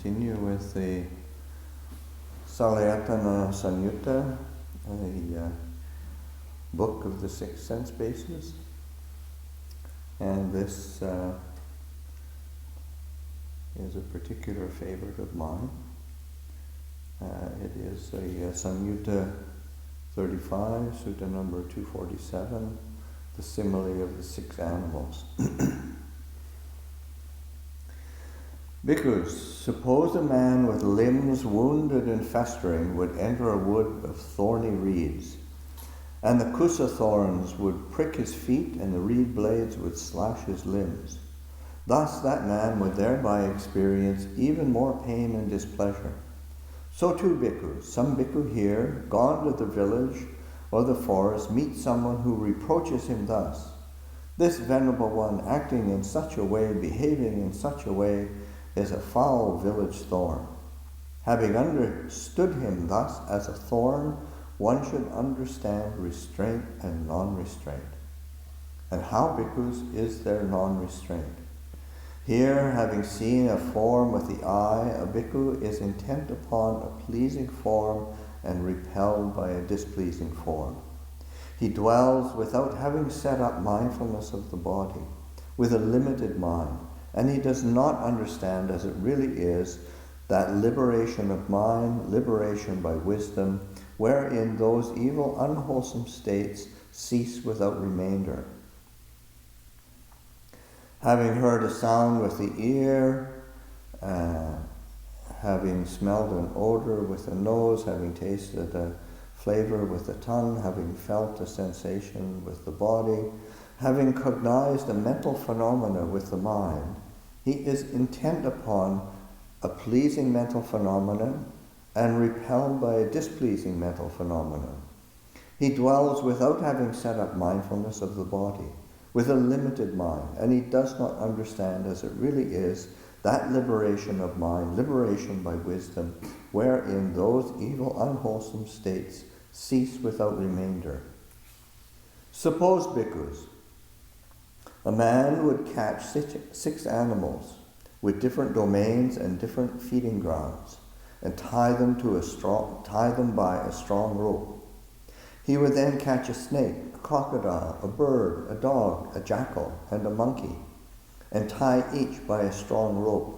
continue with the Salayatana Sanyutta, a book of the six sense bases. And this is a particular favorite of mine. It is a Sanyutta 35, Sutta number 247, the simile of the six animals. Bhikkhus, suppose a man with limbs wounded and festering would enter a wood of thorny reeds, and the kusa thorns would prick his feet and the reed blades would slash his limbs. Thus that man would thereby experience even more pain and displeasure. So too, bhikkhus, some bhikkhu here, gone to the village or the forest, meets someone who reproaches him thus. This venerable one, acting in such a way, behaving in such a way, is a foul village thorn. Having understood him thus as a thorn, one should understand restraint and non-restraint. And how, bhikkhus, is there non-restraint? Here, having seen a form with the eye, a bhikkhu is intent upon a pleasing form and repelled by a displeasing form. He dwells without having set up mindfulness of the body, with a limited mind, and he does not understand as it really is that liberation of mind, liberation by wisdom, wherein those evil, unwholesome states cease without remainder. Having heard a sound with the ear, having smelled an odor with the nose, having tasted a flavor with the tongue, having felt a sensation with the body, having cognized a mental phenomena with the mind, he is intent upon a pleasing mental phenomenon and repelled by a displeasing mental phenomenon. He dwells without having set up mindfulness of the body, with a limited mind, and he does not understand as it really is that liberation of mind, liberation by wisdom, wherein those evil, unwholesome states cease without remainder. Suppose, bhikkhus, a man would catch six animals with different domains and different feeding grounds, and tie them by a strong rope. He would then catch a snake, a crocodile, a bird, a dog, a jackal, and a monkey, and tie each by a strong rope.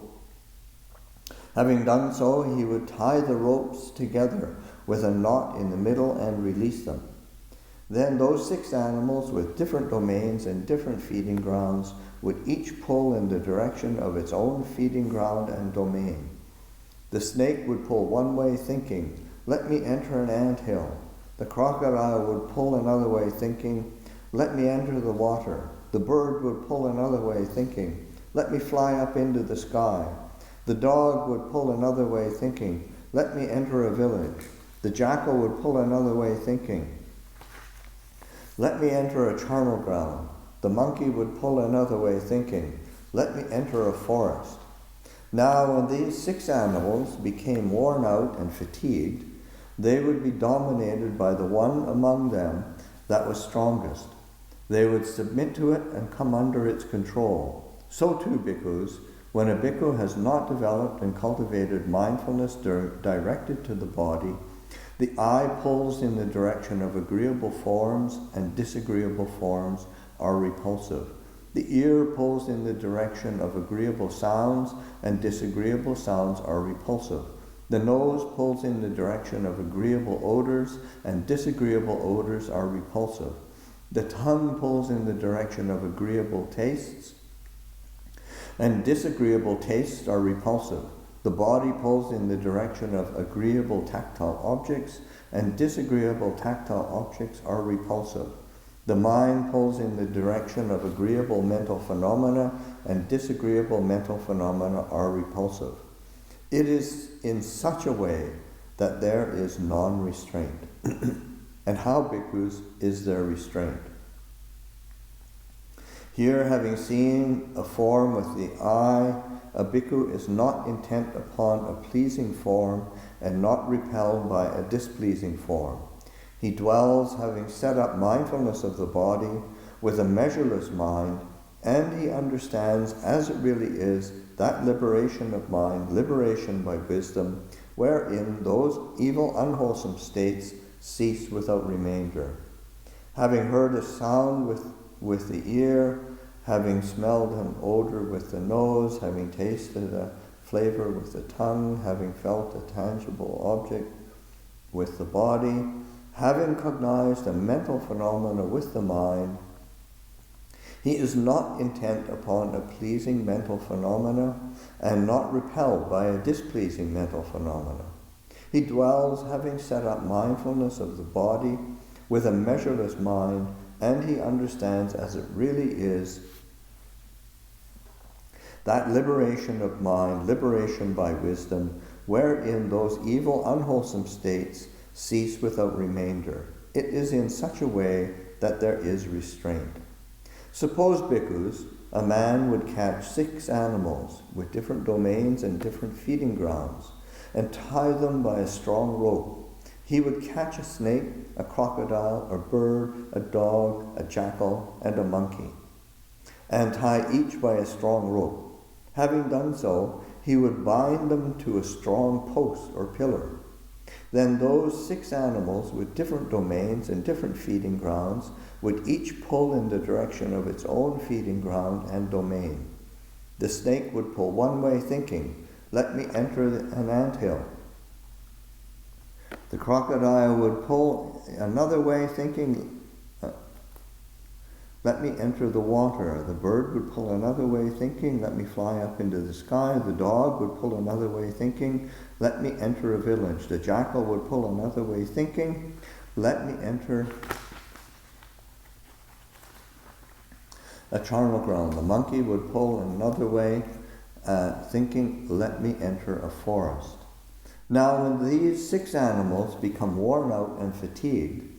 Having done so, he would tie the ropes together with a knot in the middle and release them. Then those six animals with different domains and different feeding grounds would each pull in the direction of its own feeding ground and domain. The snake would pull one way thinking, "Let me enter an anthill." The crocodile would pull another way thinking, "Let me enter the water." The bird would pull another way thinking, "Let me fly up into the sky." The dog would pull another way thinking, "Let me enter a village." The jackal would pull another way thinking, "Let me enter a charnel ground." The monkey would pull another way thinking, "Let me enter a forest." Now, when these six animals became worn out and fatigued, they would be dominated by the one among them that was strongest. They would submit to it and come under its control. So too, bhikkhus, when a bhikkhu has not developed and cultivated mindfulness directed to the body, the eye pulls in the direction of agreeable forms and disagreeable forms are repulsive. The ear pulls in the direction of agreeable sounds and disagreeable sounds are repulsive. The nose pulls in the direction of agreeable odors and disagreeable odors are repulsive. The tongue pulls in the direction of agreeable tastes and disagreeable tastes are repulsive. The body pulls in the direction of agreeable tactile objects and disagreeable tactile objects are repulsive. The mind pulls in the direction of agreeable mental phenomena and disagreeable mental phenomena are repulsive. It is in such a way that there is non-restraint. And how, bhikkhus, is there restraint? Here, having seen a form with the eye, a bhikkhu is not intent upon a pleasing form and not repelled by a displeasing form. He dwells, having set up mindfulness of the body, with a measureless mind, and he understands as it really is that liberation of mind, liberation by wisdom, wherein those evil, unwholesome states cease without remainder. Having heard a sound with the ear, having smelled an odor with the nose, having tasted a flavor with the tongue, having felt a tangible object with the body, having cognized a mental phenomena with the mind, he is not intent upon a pleasing mental phenomena and not repelled by a displeasing mental phenomena. He dwells, having set up mindfulness of the body with a measureless mind, and he understands as it really is that liberation of mind, liberation by wisdom, wherein those evil, unwholesome states cease without remainder. It is in such a way that there is restraint. Suppose, bhikkhus, a man would catch 6 animals with different domains and different feeding grounds and tie them by a strong rope. He would catch a snake, a crocodile, a bird, a dog, a jackal, and a monkey, and tie each by a strong rope. Having done so, he would bind them to a strong post or pillar. Then those 6 animals with different domains and different feeding grounds would each pull in the direction of its own feeding ground and domain. The snake would pull one way thinking, "Let me enter an anthill." The crocodile would pull another way thinking, "Let me enter the water." The bird would pull another way thinking, "Let me fly up into the sky." The dog would pull another way thinking, "Let me enter a village." The jackal would pull another way thinking, "Let me enter a charnel ground." The monkey would pull another way thinking, "Let me enter a forest." Now when these 6 animals become worn out and fatigued,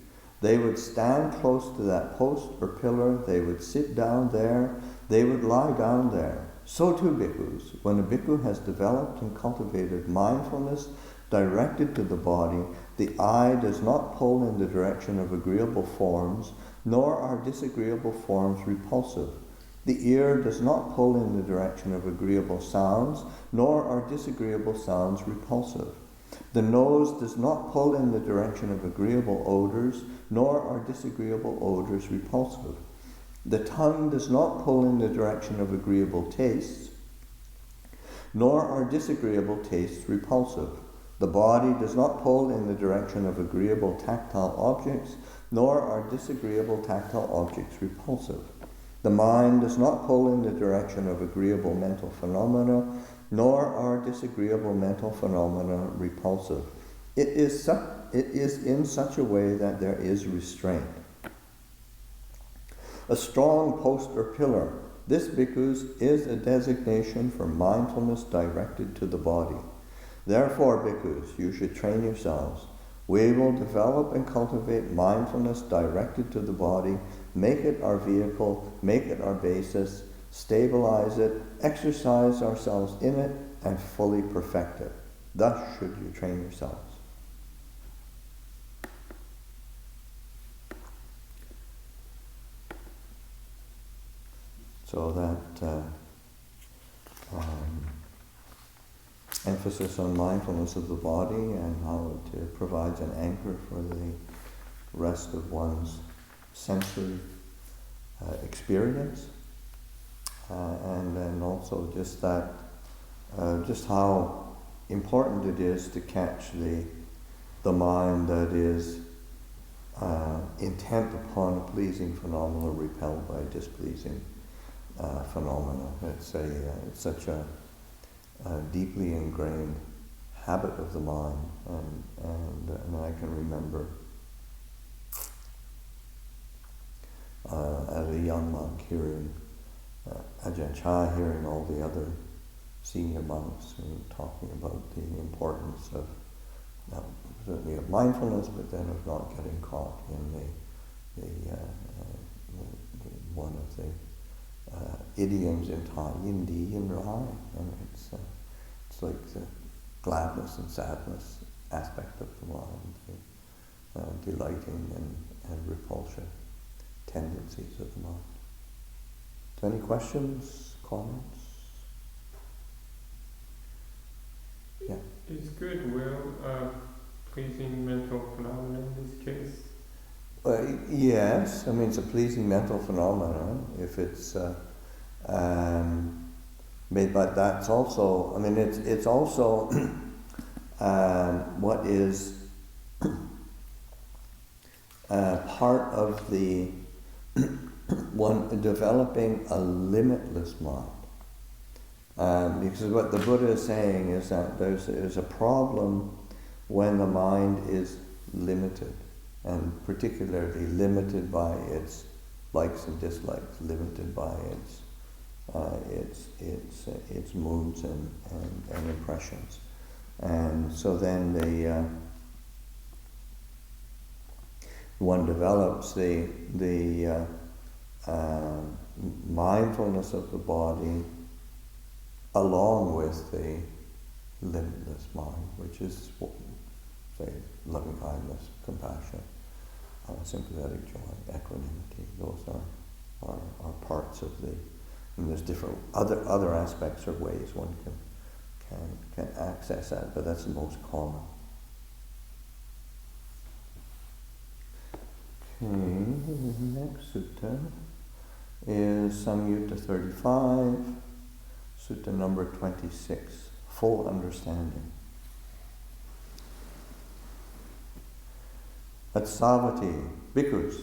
they would stand close to that post or pillar, they would sit down there, they would lie down there. So too, bhikkhus, when a bhikkhu has developed and cultivated mindfulness directed to the body, the eye does not pull in the direction of agreeable forms, nor are disagreeable forms repulsive. The ear does not pull in the direction of agreeable sounds, nor are disagreeable sounds repulsive. The nose does not pull in the direction of agreeable odors, nor are disagreeable odors repulsive. The tongue does not pull in the direction of agreeable tastes, nor are disagreeable tastes repulsive. The body does not pull in the direction of agreeable tactile objects, nor are disagreeable tactile objects repulsive. The mind does not pull in the direction of agreeable mental phenomena, nor are disagreeable mental phenomena repulsive. It is in such a way that there is restraint. A strong post or pillar, this, bhikkhus, is a designation for mindfulness directed to the body. Therefore, bhikkhus, you should train yourselves. We will develop and cultivate mindfulness directed to the body, make it our vehicle, make it our basis, stabilize it, exercise ourselves in it, and fully perfect it. Thus should you train yourselves. So that emphasis on mindfulness of the body and how it provides an anchor for the rest of one's sensory experience, and then also just that, just how important it is to catch the mind that is intent upon a pleasing phenomena, repelled by a displeasing phenomena. It's such a deeply ingrained habit of the mind, and I can remember as a young monk hearing Ajahn hearing all the other senior monks talking about the importance of certainly of mindfulness, but then of not getting caught in the one of the idioms in Thai, yin di, yin rai, and it's like the gladness and sadness aspect of the mind, the delighting and repulsion tendencies of the mind. So any questions, comments? Yeah. Is goodwill a pleasing mental phenomenon in this case? Yes, I mean it's a pleasing mental phenomenon if it's made, but that's also, I mean it's also what is part of the one developing a limitless mind. Because what the Buddha is saying is that there's a problem when the mind is limited, and particularly limited by its likes and dislikes, limited by its moods and impressions. And so then one develops the mindfulness of the body along with the limitless mind, which is, say, loving kindness, compassion, sympathetic joy, equanimity. Those are parts of the. And there's different other aspects or ways one can access that, but that's the most common. Okay, the next sutta is Samyutta 35, sutta number 26, full understanding. Atsavati, bhikkhus,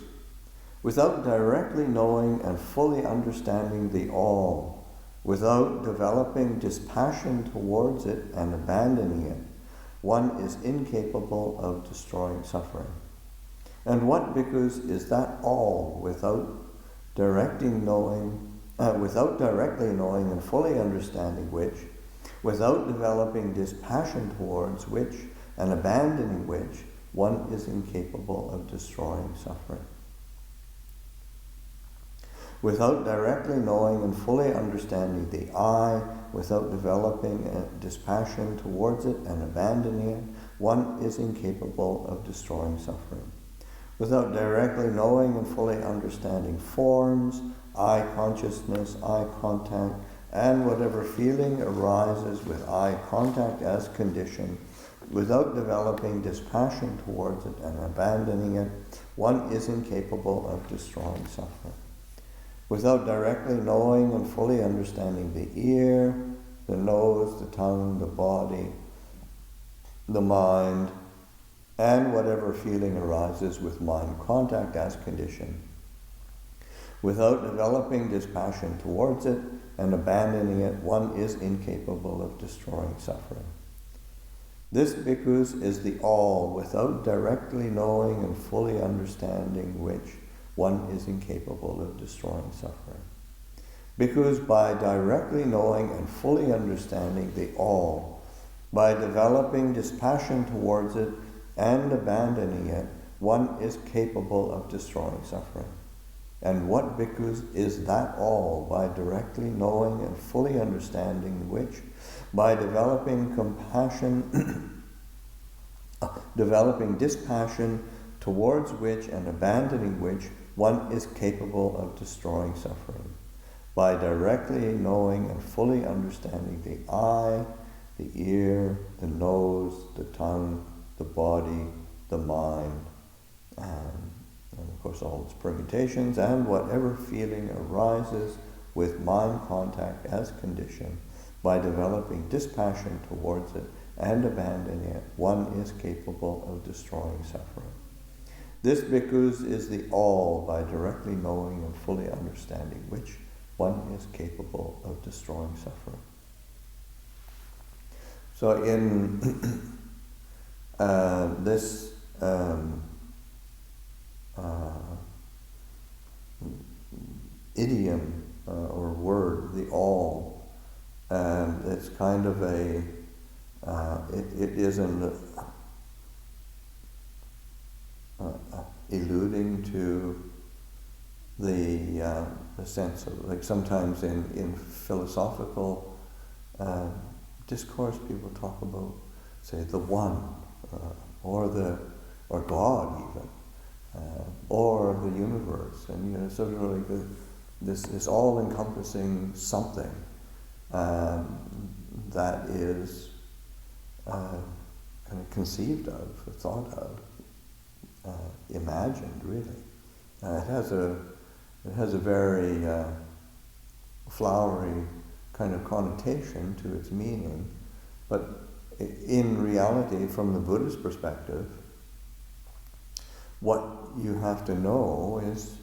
without directly knowing and fully understanding the all, without developing dispassion towards it and abandoning it, one is incapable of destroying suffering. And what, bhikkhus, is that all without directly knowing and fully understanding which, without developing dispassion towards which and abandoning which, one is incapable of destroying suffering. Without directly knowing and fully understanding the I, without developing dispassion towards it and abandoning it, one is incapable of destroying suffering. Without directly knowing and fully understanding forms, eye consciousness, eye contact, and whatever feeling arises with eye contact as condition, without developing dispassion towards it and abandoning it, one is incapable of destroying suffering. Without directly knowing and fully understanding the ear, the nose, the tongue, the body, the mind, and whatever feeling arises with mind contact as condition, without developing dispassion towards it and abandoning it, one is incapable of destroying suffering. This, bhikkhus, is the all, without directly knowing and fully understanding which one is incapable of destroying suffering. Bhikkhus, by directly knowing and fully understanding the all, by developing dispassion towards it and abandoning it, one is capable of destroying suffering. And what, bhikkhus, is that all, by directly knowing and fully understanding which, by developing compassion, developing dispassion towards which and abandoning which, one is capable of destroying suffering. By directly knowing and fully understanding the eye, the ear, the nose, the tongue, the body, the mind, and of course all its permutations, and whatever feeling arises with mind contact as condition, by developing dispassion towards it and abandoning it, one is capable of destroying suffering. This, bhikkhus, is the all, by directly knowing and fully understanding which, one is capable of destroying suffering. So in this idiom or word, the all, it's kind of a, it is an alluding to the sense of, like sometimes in philosophical discourse, people talk about, say, the one, or God even, or the universe, and sort of like this all-encompassing something that is kind of conceived of, thought of, imagined, really. It has a very flowery kind of connotation to its meaning, but in reality, from the Buddhist perspective, what you have to know is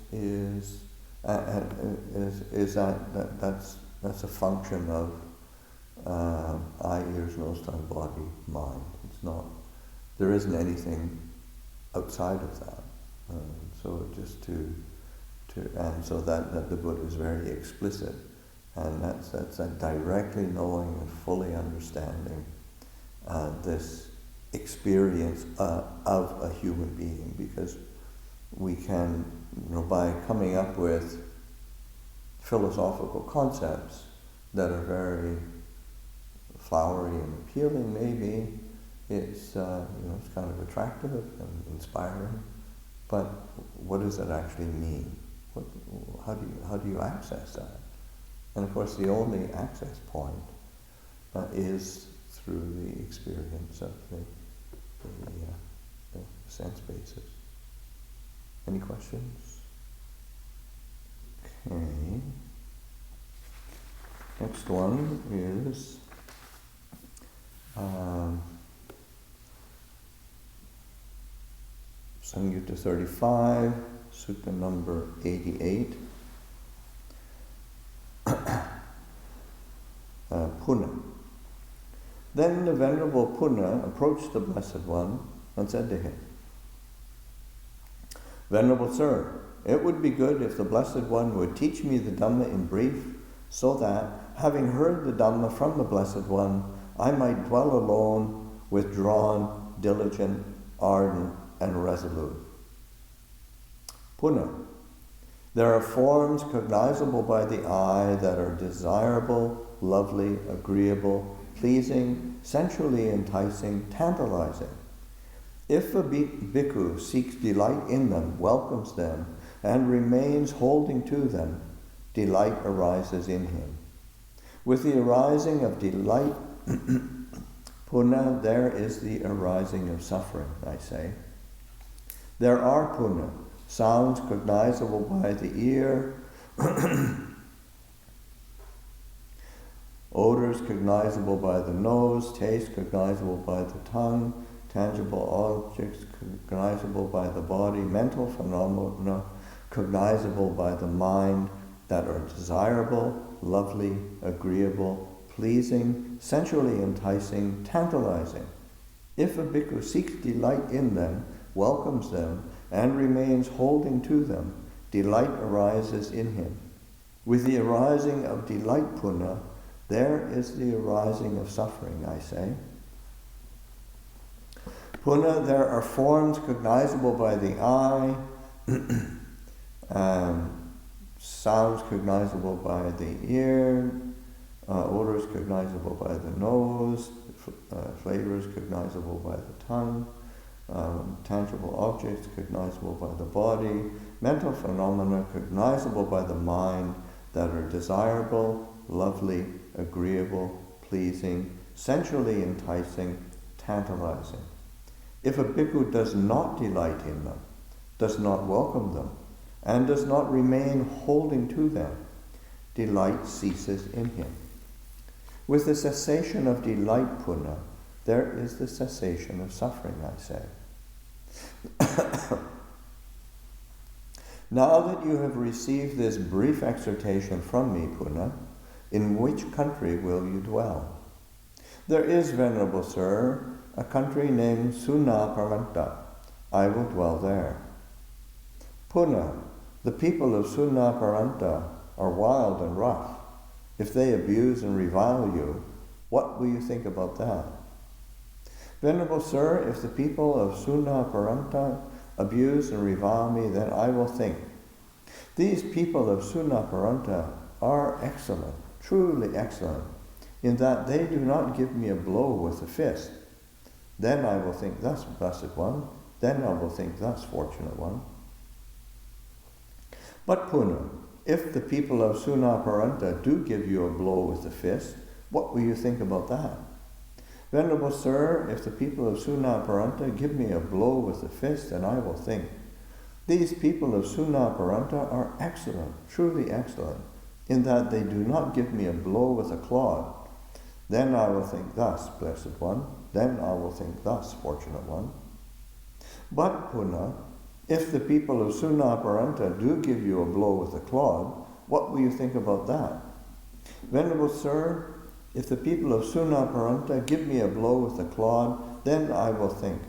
that's a function of eye, ears, nose, tongue, body, mind. It's not. There isn't anything outside of that. So just and so that the Buddha is very explicit, and that's that directly knowing and fully understanding this experience of a human being, because we can, by coming up with philosophical concepts that are very flowery and appealing, maybe it's it's kind of attractive and inspiring, but what does that actually mean? How do you access that? And of course, the only access point is through the experience of the sense basis. Any questions? Okay. Next one is Samyutta 35, Sutta number 88. Puna. Then the Venerable Puna approached the Blessed One and said to him, Venerable Sir, it would be good if the Blessed One would teach me the Dhamma in brief, so that, having heard the Dhamma from the Blessed One, I might dwell alone, withdrawn, diligent, ardent, and resolute. Puna. There are forms cognizable by the eye that are desirable, lovely, agreeable, pleasing, sensually enticing, tantalizing. If a bhikkhu seeks delight in them, welcomes them, and remains holding to them, delight arises in him. With the arising of delight, puna, there is the arising of suffering, I say. There are puna, sounds cognizable by the ear, odors cognizable by the nose, taste cognizable by the tongue, tangible objects cognizable by the body, mental phenomena cognizable by the mind that are desirable, lovely, agreeable, pleasing, sensually enticing, tantalizing. If a bhikkhu seeks delight in them, welcomes them, and remains holding to them, delight arises in him. With the arising of delight puna, there is the arising of suffering, I say. Puna, there are forms cognizable by the eye, sounds cognizable by the ear, odors cognizable by the nose, flavors cognizable by the tongue, tangible objects cognizable by the body, mental phenomena cognizable by the mind that are desirable, lovely, agreeable, pleasing, sensually enticing, tantalizing. If a bhikkhu does not delight in them, does not welcome them, and does not remain holding to them, delight ceases in him. With the cessation of delight puna, there is the cessation of suffering, I say. Now that you have received this brief exhortation from me, Puna, in which country will you dwell? There is, Venerable Sir, a country named Sunaparanta. I will dwell there. Puna, the people of Sunaparanta are wild and rough. If they abuse and revile you, what will you think about that? Venerable Sir, if the people of Sunaparanta abuse and revile me, then I will think, these people of Sunaparanta are excellent, truly excellent, in that they do not give me a blow with a fist. Then I will think, thus, Blessed One. Then I will think, thus, Fortunate One. But Puna, if the people of Sunaparanta do give you a blow with the fist, what will you think about that? Venerable Sir, if the people of Sunaparanta give me a blow with the fist, then I will think, these people of Sunaparanta are excellent, truly excellent, in that they do not give me a blow with a clod. Then I will think thus, Blessed One. Then I will think thus, Fortunate One. But, Puna, if the people of Sunaparanta do give you a blow with a clod, what will you think about that? Venerable Sir, if the people of Sunaparanta give me a blow with a clod, then I will think,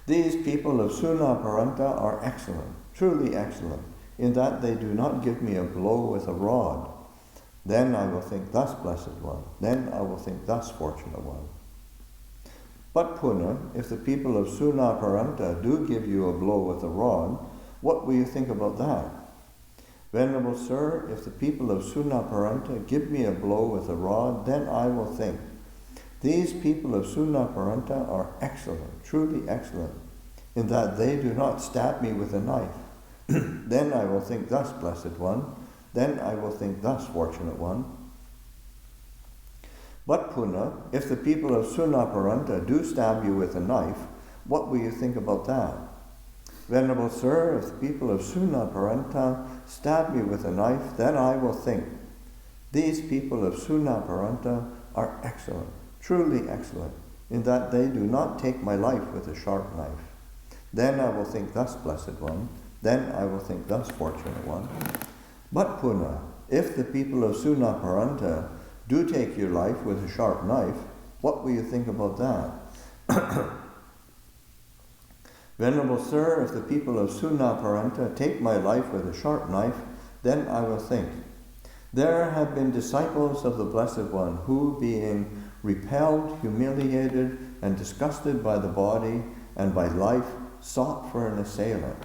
these people of Sunaparanta are excellent, truly excellent, in that they do not give me a blow with a rod. Then I will think thus, Blessed One. Then I will think thus, Fortunate One. But Puna, if the people of Sunaparanta do give you a blow with a rod, what will you think about that? Venerable Sir, if the people of Sunaparanta give me a blow with a rod, then I will think, these people of Sunaparanta are excellent, truly excellent, in that they do not stab me with a knife. Then I will think thus, Blessed One. Then I will think thus, Fortunate One. But Puna, if the people of Sunaparanta do stab you with a knife, what will you think about that? Venerable Sir, if the people of Sunaparanta stab me with a knife, then I will think, these people of Sunaparanta are excellent, truly excellent, in that they do not take my life with a sharp knife. Then I will think thus, Blessed One. Then I will think thus, Fortunate One. But Puna, if the people of Sunaparanta do take your life with a sharp knife, what will you think about that? Venerable Sir, if the people of Sunaparanta take my life with a sharp knife, then I will think, there have been disciples of the Blessed One who, being repelled, humiliated, and disgusted by the body and by life, sought for an assailant.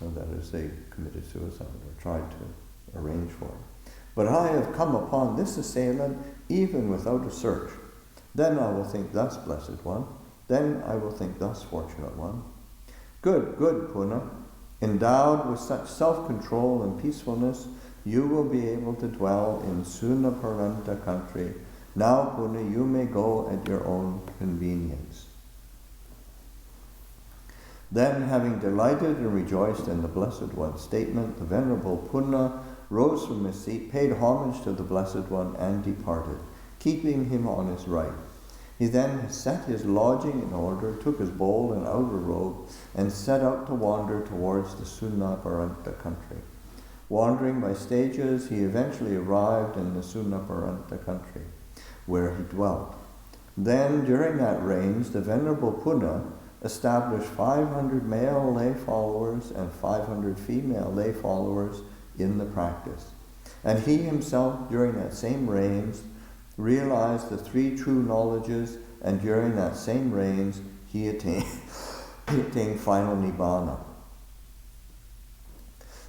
And that is, they committed suicide or tried to arrange for it. But I have come upon this assailant even without a search. Then I will think thus, Blessed One. Then I will think thus, Fortunate One. Good, good, Puna. Endowed with such self-control and peacefulness, you will be able to dwell in Sunaparanta country. Now, Puna, you may go at your own convenience. Then, having delighted and rejoiced in the Blessed One's statement, the Venerable Puna rose from his seat, paid homage to the Blessed One, and departed, keeping him on his right. He then set his lodging in order, took his bowl and outer robe, and set out to wander towards the Sunaparanta country. Wandering by stages, he eventually arrived in the Sunaparanta country, where he dwelt. Then, during that range, the Venerable Puna established 500 male lay followers and 500 female lay followers in the practice. And he himself, during that same reign, realized the three true knowledges, and during that same reign, he attained final Nibbana.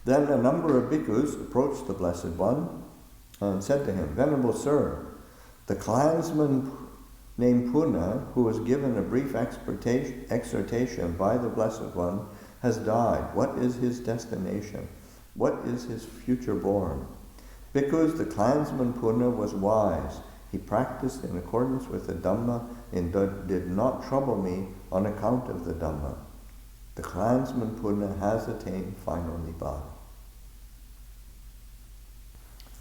Then a number of bhikkhus approached the Blessed One and said to him, Venerable Sir, the clansman named Puna, who was given a brief exhortation by the Blessed One, has died. What is his destination? What is his future born? Bhikkhus, the clansman Puna was wise. He practiced in accordance with the Dhamma and did not trouble me on account of the Dhamma. The clansman Puna has attained final Nibbana.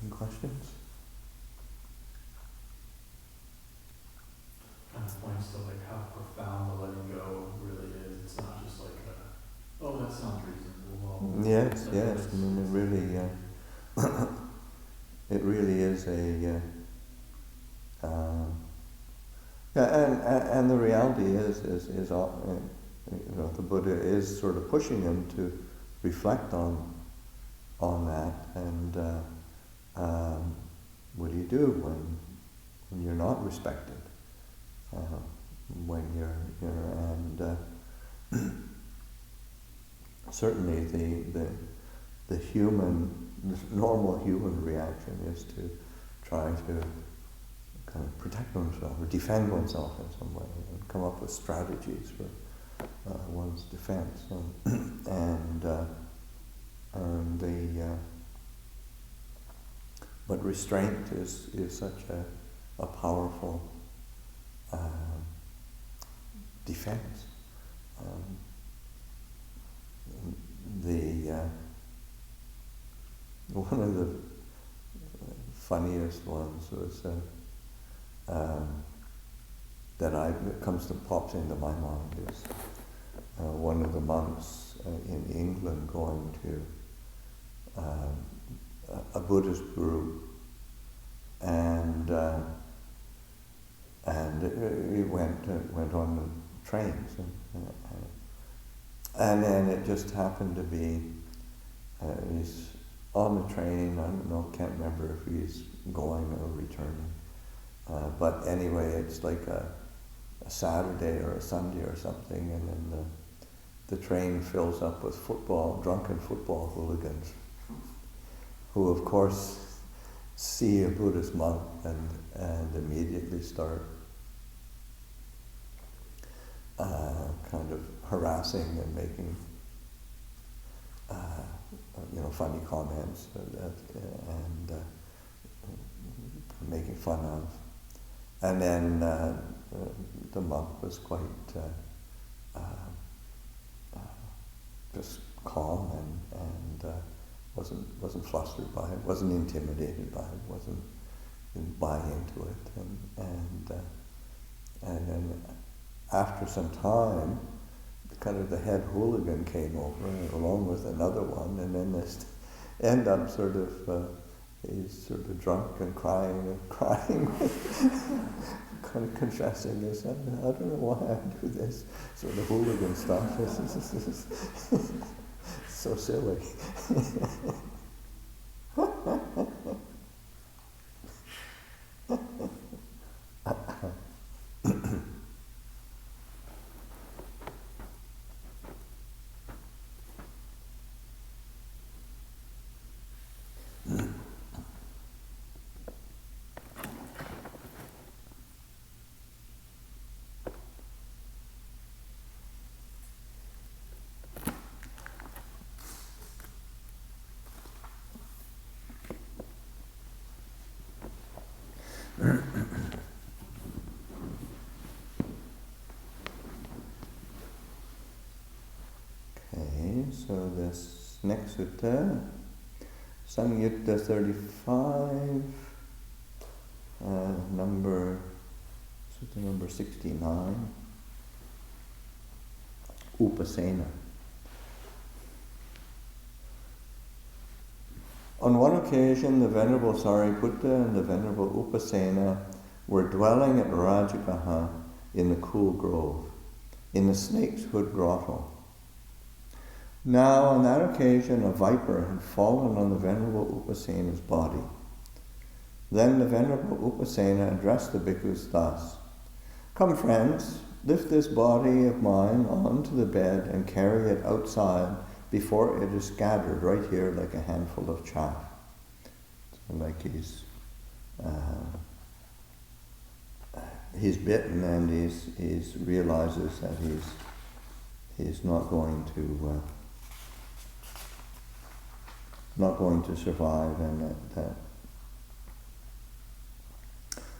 Any questions? Kind of points to like how profound the letting go really is. It's not just like oh, that sounds reasonable. Well, yes. I mean, it really is a and the reality is the Buddha is sort of pushing him to reflect on that, and what do you do when you're not respected? When you're and certainly the normal human reaction is to try to kind of protect oneself or defend oneself in some way and come up with strategies for one's defense. And but restraint is such a powerful defense. One of the funniest ones was that pops into my mind is one of the monks in England going to a Buddhist group, and he went on the trains, and then it just happened to be he's on the train. I don't know, can't remember if he's going or returning, but anyway, it's like a Saturday or a Sunday or something, and then the train fills up with drunken football hooligans, who of course see a Buddhist monk and immediately start kind of harassing and making funny comments and making fun of. And then the monk was quite just calm and wasn't flustered by it, wasn't intimidated by it, didn't buy into it, and then after some time, kind of the head hooligan came over along with another one, and then they end up he's sort of drunk and crying, kind of confessing this. I don't know why I do this sort of hooligan stuff. It's so silly. So this next sutta, Samyutta 35, sutta number 69, Upasena. On one occasion, the Venerable Sariputta and the Venerable Upasena were dwelling at Rajagaha in the cool grove, in the Snake's Hood Grotto. Now, on that occasion, a viper had fallen on the Venerable Upasena's body. Then the Venerable Upasena addressed the bhikkhus thus: "Come, friends, lift this body of mine onto the bed and carry it outside before it is scattered right here like a handful of chaff." So like he's bitten, and he realizes that he's not going to survive, and that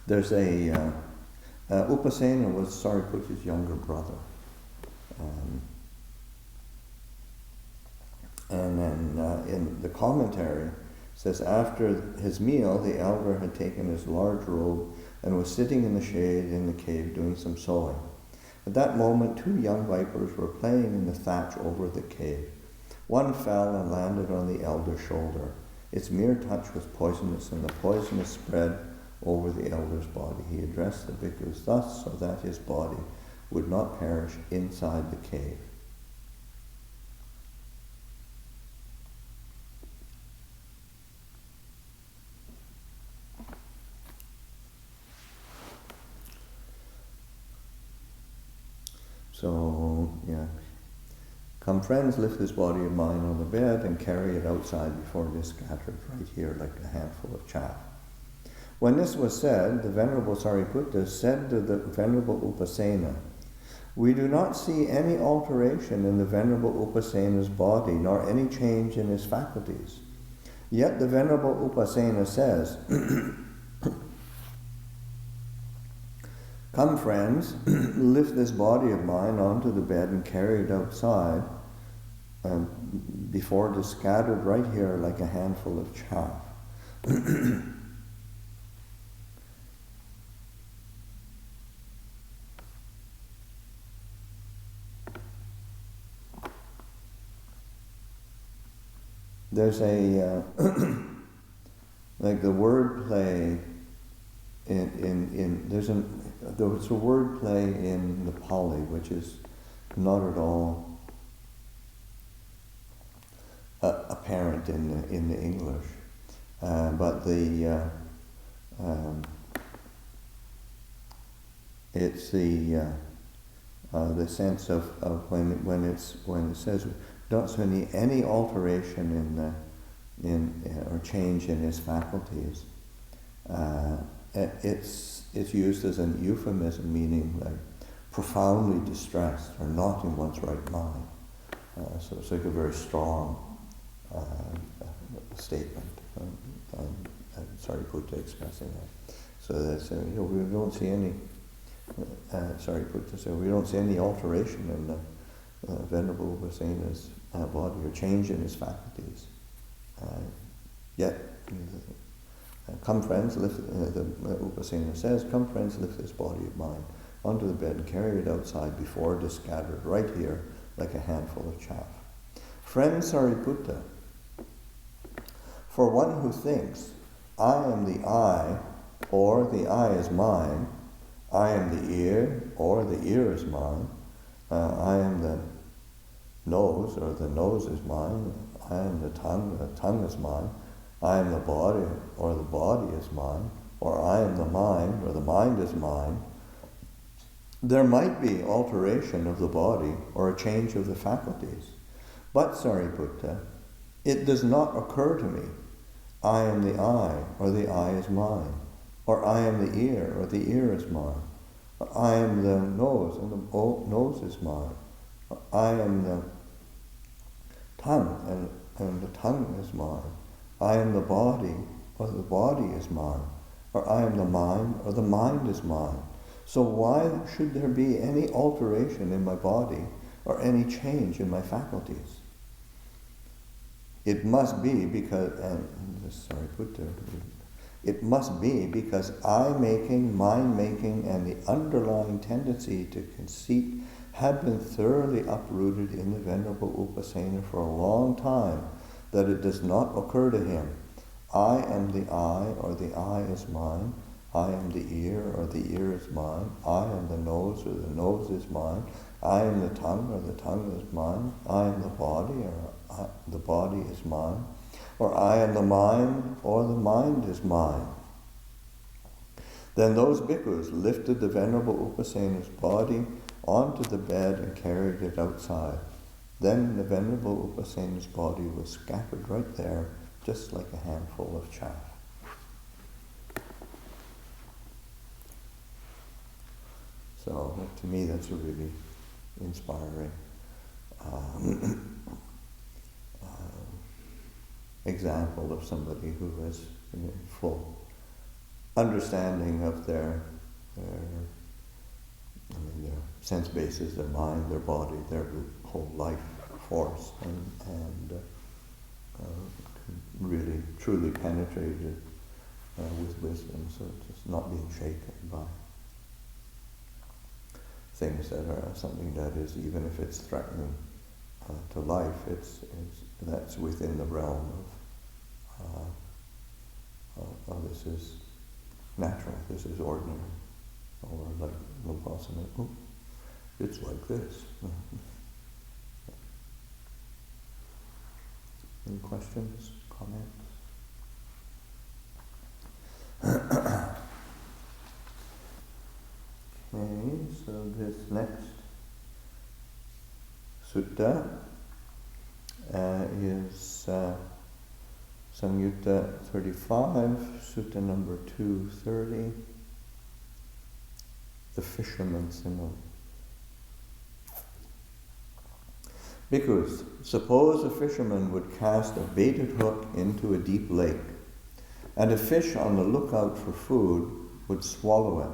there's Upasena was Sariputta's younger brother, and then in the commentary says, after his meal, the elder had taken his large robe and was sitting in the shade in the cave doing some sewing. At that moment, two young vipers were playing in the thatch over the cave. One fell and landed on the elder's shoulder. Its mere touch was poisonous, and the poisonous spread over the elder's body. He addressed the bhikkhus thus, so that his body would not perish inside the cave. So, yeah. Come, friends, lift this body of mine on the bed and carry it outside before it is scattered right here like a handful of chaff. When this was said, the Venerable Sariputta said to the Venerable Upasena, We do not see any alteration in the Venerable Upasena's body, nor any change in his faculties. Yet the Venerable Upasena says, "Come, friends, lift this body of mine onto the bed and carry it outside, before it is scattered right here like a handful of chaff." There's a like the word play there's a word play in the Pali which is not at all apparent in the English, but it's the sense of when it says don't see any alteration or change in his faculties. It's used as an euphemism, meaning like profoundly distressed or not in one's right mind. So it's like a very strong statement. Sariputta expressing that. So that's we don't see any. Sariputta said we don't see any alteration in the Venerable Upasena's body or change in his faculties. Yet, come friends, lift, the Upasena says, "Come friends, lift this body of mine onto the bed and carry it outside before it is scattered right here like a handful of chaff." Friend Sariputta, for one who thinks, "I am the eye," or "the eye is mine," "I am the ear," or "the ear is mine," "I am the nose," or "the nose is mine," "I am the tongue is mine," "I am the body," or "the body is mine," or "I am the mind," or "the mind is mine," there might be alteration of the body or a change of the faculties. But Sariputta, it does not occur to me, "I am the eye," or "the eye is mine," or "I am the ear," or "the ear is mine," or "I am the nose," and the nose is mine, or "I am the tongue," and the tongue is mine, "I am the body," or "the body is mine," or "I am the mind," or "the mind is mine." So why should there be any alteration in my body or any change in my faculties? It must be because, it must be because I-making, mind-making, and the underlying tendency to conceit had been thoroughly uprooted in the Venerable Upasena for a long time, that it does not occur to him, "I am the eye," or "the eye is mine," "I am the ear," or "the ear is mine," "I am the nose," or "the nose is mine," "I am the tongue," or "the tongue is mine," "I am the body," or "the body is mine," or "I am the mind," or "the mind is mine. Then those bhikkhus lifted the Venerable Upasena's body onto the bed and carried it outside. Then the Venerable Upasena's body was scattered right there, just like a handful of chaff. So to me that's a really inspiring example of somebody who has full understanding of their sense bases, their mind, their body, their whole life force, and really truly penetrated with wisdom, so just not being shaken by things that are something that is, even if it's threatening to life, that's within the realm of this is natural, this is ordinary, or like Vipassana, it's like this. Any questions, comments? Okay, so this next sutta is Samyutta 35, sutta number 230, the fisherman's simile. Bhikkhus, suppose a fisherman would cast a baited hook into a deep lake, and a fish on the lookout for food would swallow it.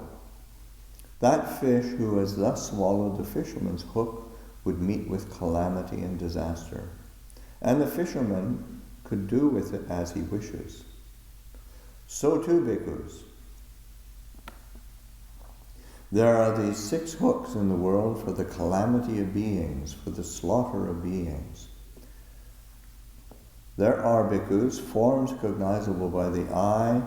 That fish who has thus swallowed the fisherman's hook would meet with calamity and disaster, and the fisherman could do with it as he wishes. So too, bhikkhus, there are these 6 hooks in the world for the calamity of beings, for the slaughter of beings. There are, bhikkhus, forms cognizable by the eye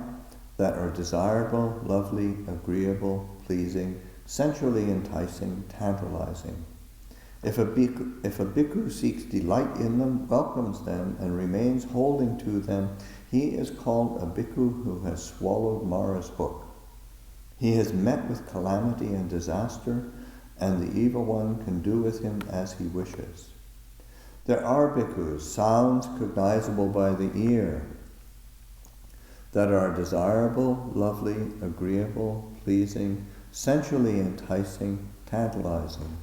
that are desirable, lovely, agreeable, pleasing, sensually enticing, tantalizing. If a bhikkhu seeks delight in them, welcomes them, and remains holding to them, he is called a bhikkhu who has swallowed Mara's hook. He has met with calamity and disaster, and the evil one can do with him as he wishes. There are, bhikkhus, sounds cognizable by the ear that are desirable, lovely, agreeable, pleasing, sensually enticing, tantalizing.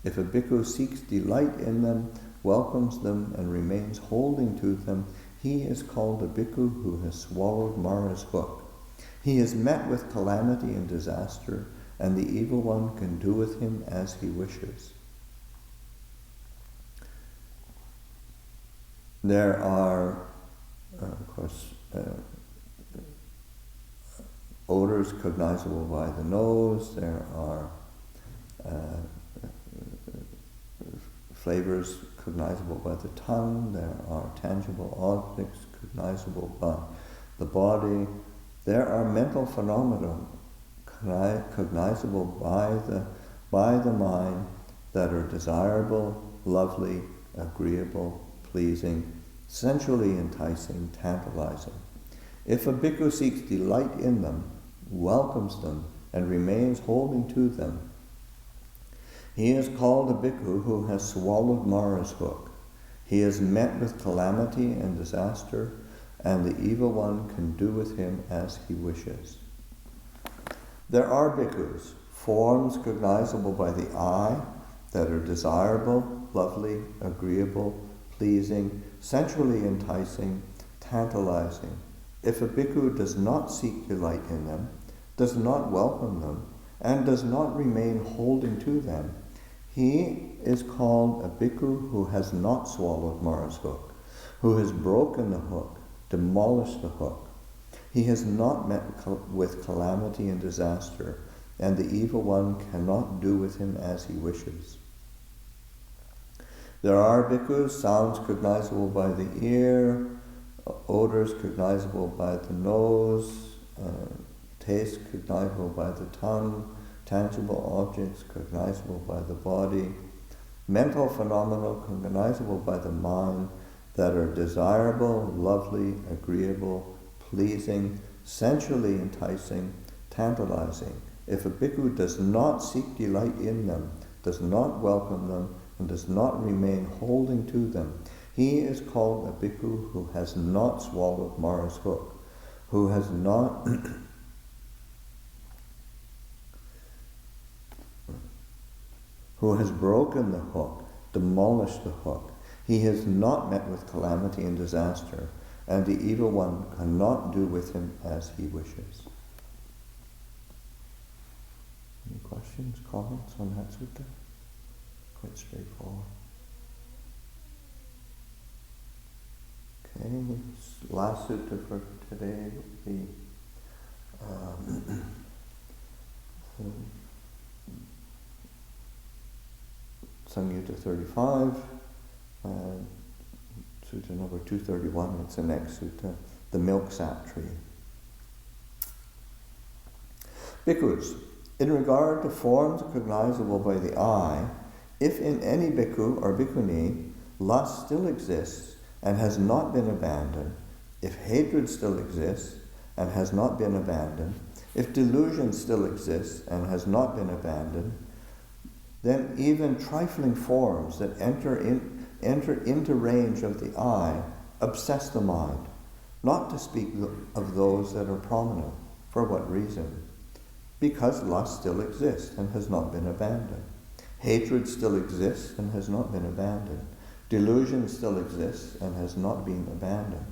If a bhikkhu seeks delight in them, welcomes them, and remains holding to them, he is called a bhikkhu who has swallowed Mara's hook. He is met with calamity and disaster, and the evil one can do with him as he wishes. There are, of course, odors cognizable by the nose. There are flavors cognizable by the tongue. There are tangible objects cognizable by the body. There are mental phenomena cognizable by the mind that are desirable, lovely, agreeable, pleasing, sensually enticing, tantalizing. If a bhikkhu seeks delight in them, welcomes them, and remains holding to them, he is called a bhikkhu who has swallowed Mara's hook. He is met with calamity and disaster, and the evil one can do with him as he wishes. There are, bhikkhus, forms cognizable by the eye that are desirable, lovely, agreeable, pleasing, sensually enticing, tantalizing. If a bhikkhu does not seek delight in them, does not welcome them, and does not remain holding to them, he is called a bhikkhu who has not swallowed Mara's hook, who has broken the hook, demolished the hook. He has not met with calamity and disaster, and the evil one cannot do with him as he wishes. There are, bhikkhus, sounds cognizable by the ear, odors cognizable by the nose, taste cognizable by the tongue, tangible objects cognizable by the body, mental phenomena cognizable by the mind that are desirable, lovely, agreeable, pleasing, sensually enticing, tantalizing. If a bhikkhu does not seek delight in them, does not welcome them, and does not remain holding to them, he is called a bhikkhu who has not swallowed Mara's hook, who has not who has broken the hook, demolished the hook. He has not met with calamity and disaster, and the evil one cannot do with him as he wishes. Any questions, comments on that sutta? Quite straightforward. Okay, last sutta for today would be Samyutta 35, sutta number 231, it's the next sutta, the milk sap tree. Bhikkhus, in regard to forms cognizable by the eye, if in any bhikkhu or bhikkhuni lust still exists and has not been abandoned, if hatred still exists and has not been abandoned, if delusion still exists and has not been abandoned, then even trifling forms that enter into range of the eye obsess the mind, not to speak of those that are prominent. For what reason? Because lust still exists and has not been abandoned. Hatred still exists and has not been abandoned. Delusion still exists and has not been abandoned.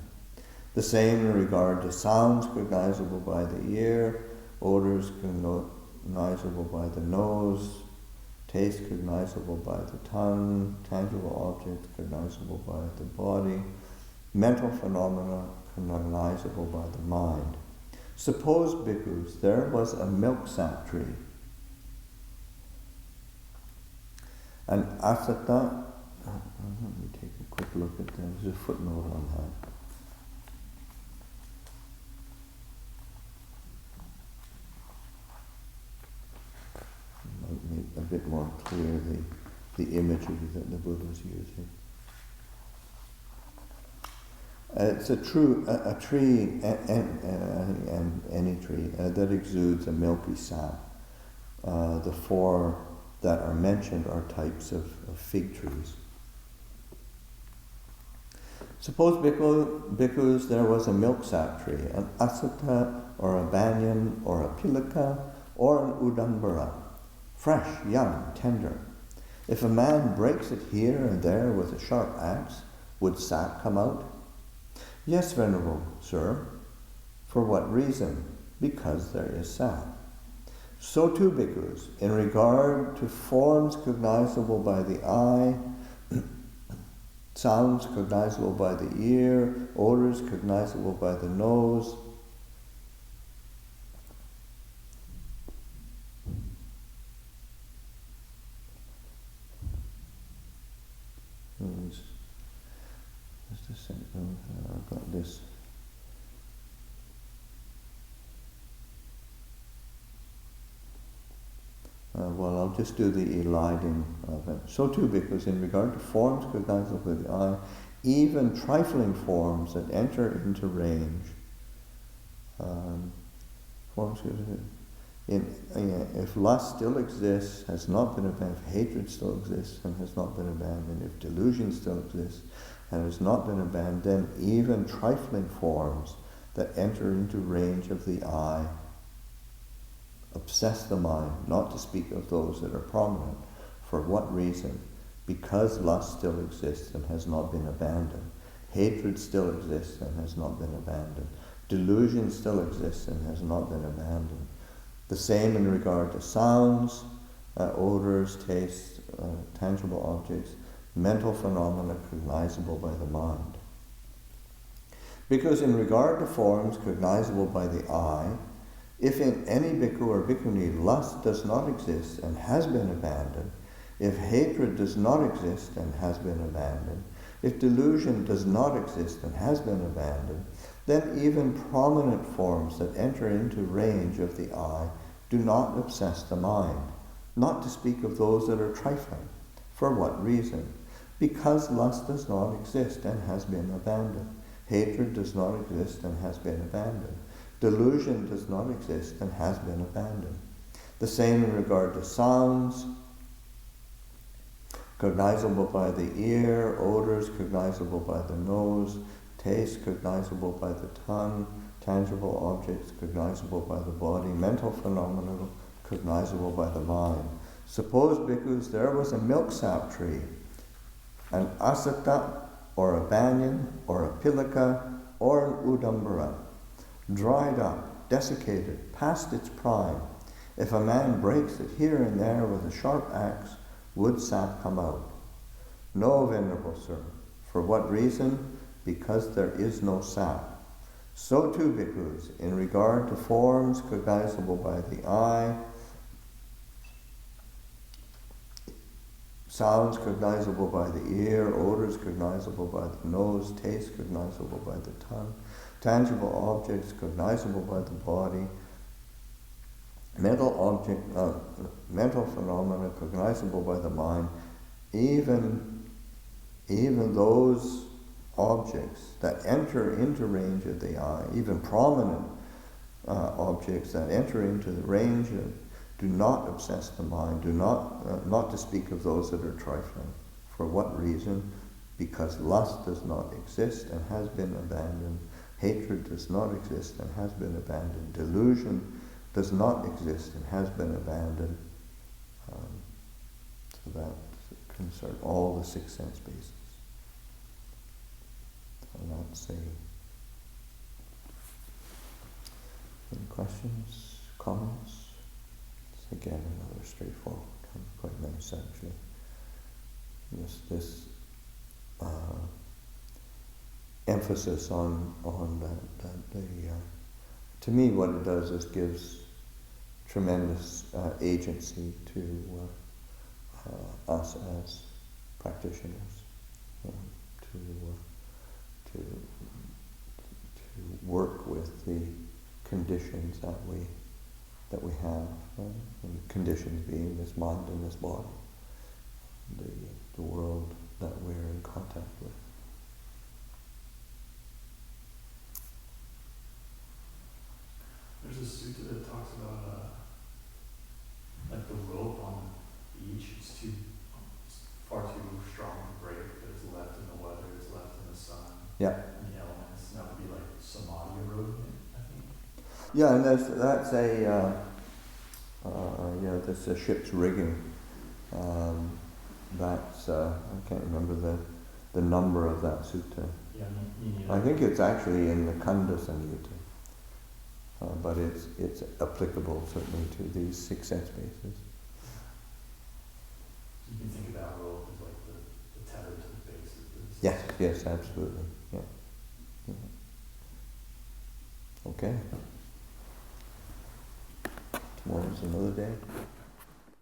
The same in regard to sounds cognizable by the ear, odors cognizable by the nose, taste cognizable by the tongue, tangible objects cognizable by the body, mental phenomena cognizable by the mind. Suppose, bhikkhus, there was a milk sap tree, an asata. Let me take a quick look at that. There's a footnote on that. Might make a bit more clear the imagery that the Buddha is using. It's a tree, and any tree that exudes a milky sap. The four that are mentioned are types of fig trees. Suppose, bhikkhus, there was a milk sap tree, an asata, or a banyan, or a pilaka, or an udambara, fresh, young, tender. If a man breaks it here and there with a sharp axe, would sap come out? Yes, Venerable Sir. For what reason? Because there is sap. So too, bhikkhus, in regard to forms cognizable by the eye, sounds cognizable by the ear, odors cognizable by the nose, just a second, I've got this. Well, I'll just do the eliding of it. So too, because in regard to forms cognizable by the eye, even trifling forms that enter into range, forms if lust still exists, has not been abandoned, if hatred still exists and has not been abandoned, if delusion still exists and has not been abandoned, then even trifling forms that enter into range of the eye obsess the mind, not to speak of those that are prominent. For what reason? Because lust still exists and has not been abandoned. Hatred still exists and has not been abandoned. Delusion still exists and has not been abandoned. The same in regard to sounds, odors, tastes, tangible objects, mental phenomena cognizable by the mind. Because in regard to forms cognizable by the eye, if in any bhikkhu or bhikkhuni lust does not exist and has been abandoned, if hatred does not exist and has been abandoned, if delusion does not exist and has been abandoned, then even prominent forms that enter into range of the eye do not obsess the mind, not to speak of those that are trifling. For what reason? Because lust does not exist and has been abandoned. Hatred does not exist and has been abandoned. Delusion does not exist and has been abandoned. The same in regard to sounds, cognizable by the ear, odors cognizable by the nose, taste cognizable by the tongue, tangible objects cognizable by the body, mental phenomena cognizable by the mind. Suppose, bhikkhus, there was a milk sap tree, an asata, or a banyan, or a pilaka, or an udambara, dried up, desiccated, past its prime. If a man breaks it here and there with a sharp axe, would sap come out? No, Venerable Sir. For what reason? Because there is no sap. So too, bhikkhus, in regard to forms cognizable by the eye, sounds cognizable by the ear, odors cognizable by the nose, taste cognizable by the tongue, tangible objects cognizable by the body, mental phenomena cognizable by the mind, even those objects that enter into range of the eye, even prominent objects that enter into the range do not obsess the mind, do not to speak of those that are trifling. For what reason? Because lust does not exist and has been abandoned. Hatred does not exist and has been abandoned. Delusion does not exist and has been abandoned. So that concerns all the six sense bases. And that's any questions, comments? It's again another straightforward, quite nice actually. This emphasis on that to me what it does is gives tremendous agency to us as practitioners, to work with the conditions that we have, and conditions being this mind and this body, the world that we're in contact with. There's a sutta that talks about like the rope on the beach. It's far too strong to break, but it's left in the weather, it's left in the sun, Yeah. and the elements. And that would be like samadhi eroding it, I think. Yeah, and that's that's a ship's rigging. That's I can't remember the number of that sutta. Yeah, me neither. I think it's actually in the Kanda Samyutta, but it's applicable certainly to these 6 sense bases. You can think of that rope as like the tether to the base of the Yes, absolutely. Yeah. Okay. Tomorrow's another day.